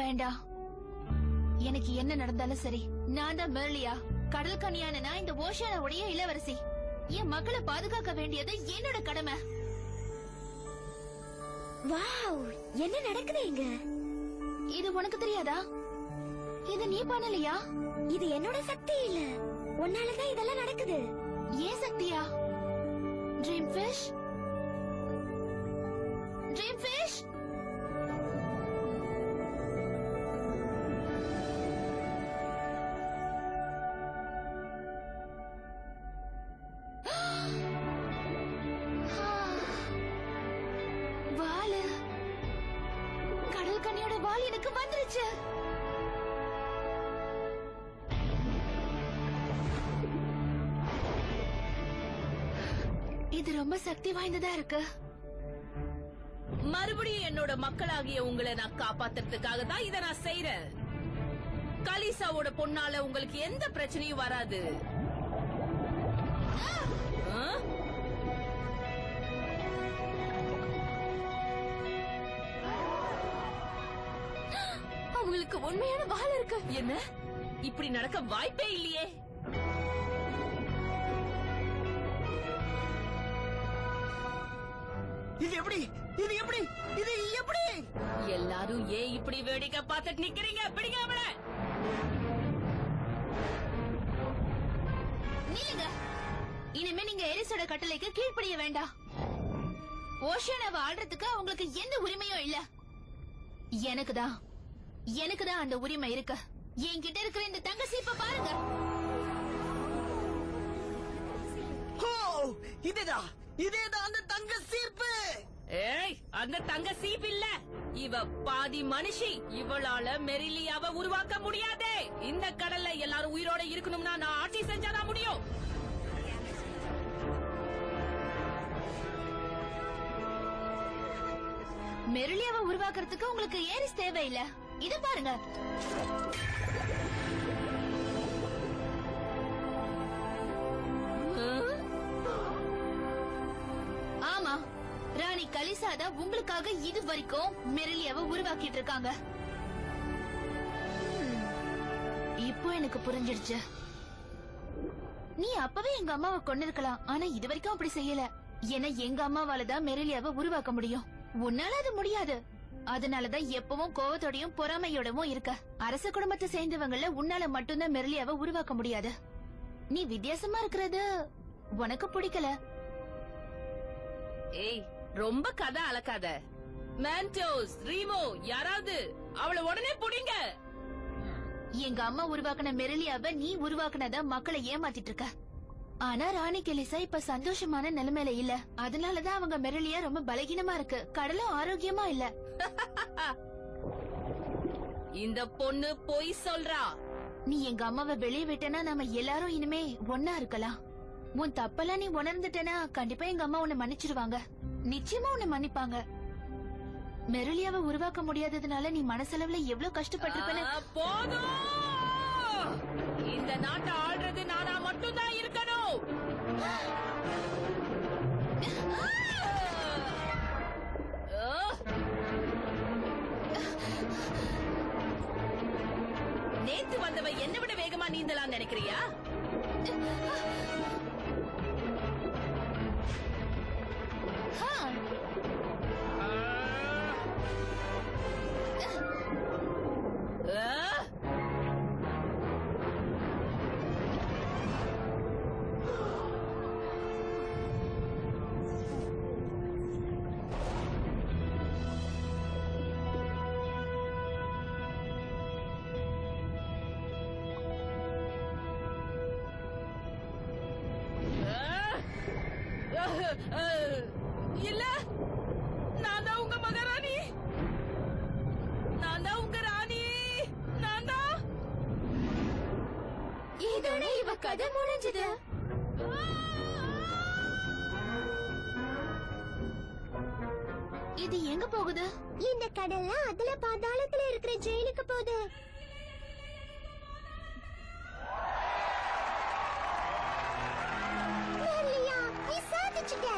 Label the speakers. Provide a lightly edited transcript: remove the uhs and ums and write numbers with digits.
Speaker 1: வேண்டாம். எனக்கு என்ன நடந்தாலும் சரி, நான் தான் மெர்லியா, கடல் கன்னியான நான் இந்த ஓஷானோடைய இளவரசி. என் மக்களை பாதுகாக்க வேண்டியது என்னோட கடமை.
Speaker 2: வாவ், என்ன நடக்குது இங்க?
Speaker 1: இது உனக்கு தெரியாதா? இது நீ பண்ணலையா?
Speaker 2: இது என்னோட சக்தி இல்ல, உன்னாலதான் இதெல்லாம் நடக்குது.
Speaker 1: ஏன் சக்தியா? Dream fish, dream fish. வாலு, கடல் கன்னியோட வால் எனக்கு வந்துருச்சு. இது ரொம்ப சக்தி வாய்ந்ததா இருக்கு.
Speaker 3: மறுபடியும் என்னோட மக்களாகிய உங்களை நான் காப்பாத்துறதுக்காக தான் இதை நான் செய்யறேன். கலிசாவோட பொண்ணால உங்களுக்கு எந்த பிரச்சனையும் வராது.
Speaker 1: அவங்களுக்கு உண்மையான வால் இருக்கு.
Speaker 3: என்ன, இப்படி நடக்க வாய்ப்பே இல்லையே.
Speaker 4: இது எப்படி? இது எப்படி? இது எப்படி?
Speaker 3: எல்லாரும் ஏன் இப்படி வேடிக்கை பார்த்துட்டு நிக்கிறீங்க? பிடிங்க அவளை.
Speaker 1: நீங்க இனிமே நீங்க எரிசோட கட்டளைக்கு கீழ்ப்படிய வேண்டாம். ஓஷானாவை ஆடுறதுக்கு அவங்களுக்கு எந்த உரிமையும் இல்ல. எனக்குதான் அந்த உரிமை இருக்கு. என்கிட்ட இருக்கிற இந்த தங்க சீப்ப பாருங்க.
Speaker 4: இதேதான் அந்த தங்க சீப்பு.
Speaker 3: ஏய், அந்த தங்க சீப் இல்ல, இவ பாதி மனுஷி. இவளால மெரிலியாவை உருவாக்க முடியாது. இந்த கடல்ல எல்லாரும் உயிரோட இருக்கணும்னா நான் ஆட்சி செஞ்சாதான் முடியும்.
Speaker 1: மெரிலியாவை உருவாக்குறதுக்கு உங்களுக்கு ஏரிஸ் தேவையில்ல. இத பாருங்க. ஆமா, ராணி கலிசாதா உங்களுக்காக இது வரைக்கும் மெரிலியாவை உருவாக்கிட்டு இருக்காங்க. இப்போ எனக்கு புரிஞ்சிடுச்சு. நீ அப்பவே எங்க அம்மாவை கொண்டு இருக்கலாம், ஆனா இது வரைக்கும் அப்படி செய்யல. ஏன்னா எங்க அம்மாவாலதான் மெரிலியாவை உருவாக்க முடியும். உன்னால அது முடியாது. அதனாலதான் எப்பவும் கோவத்தோடையும் பொறாமையோடவும் இருக்க. அரச குடும்பத்தை சேர்ந்தவங்கள உன்னால மட்டும்தான் மெரிலியாவை உருவாக்க முடியாது. நீ வித்தியாசமா இருக்கிறது உனக்கு பிடிக்கல.
Speaker 3: ஏய், ரொம்ப கதை அளக்காத. மேன்டோஸ், ரீமோ, யாராவது அவளை உடனே புடிங்க.
Speaker 1: எங்க அம்மா உருவாக்குன மெரிலியாவை நீ உருவாக்குனத மக்களை ஏமாத்திட்டு இருக்க. ஆனா ராணி கலிசா இப்ப சந்தோஷமான நிலைமையில இல்ல. அதனாலதான் அவங்க மெரிலியா ரொம்ப பலகீனமா இருக்கு. கடலும் ஆரோக்கியமா இல்ல.
Speaker 3: இந்த பொண்ணு பொய் சொல்றா.
Speaker 1: நீ எங்க அம்மாவை வெளியே விட்டனா நாம எல்லாரும் இனிமே ஒன்னா இருக்கலாம். உன் தப்பெல்லாம் நீ உணர்ந்துட்டனா கண்டிப்பா எங்க அம்மா உன்னை மன்னிச்சிருவாங்க. நிச்சயமா உன்னை மன்னிப்பாங்க. மெரிலியாவை உருவாக்க முடியாததுனால நீ மனசளவுல எவ்வளவு கஷ்டப்பட்டிருப்பேன்னு.
Speaker 3: போதும். இந்த நாட்டை ஆள்றது நானா மட்டும்தான் இருக்கணும். நேத்து வந்தவ என்னை விட வேகமா நீந்தலாம் நினைக்கிறியா? இல்ல, நான் தான் உங்க மகாராணி. நான் தான் உங்க ராணி. நான் தான்.
Speaker 2: இதோட இவ கதை முடிஞ்சது.
Speaker 1: இது எங்க போகுது?
Speaker 2: இந்த கடல்ல அதுல பாதாளத்துல இருக்கிற ஜெயிலுக்கு போகுது. மெர்லியா, நீ சாதிச்சுட்ட.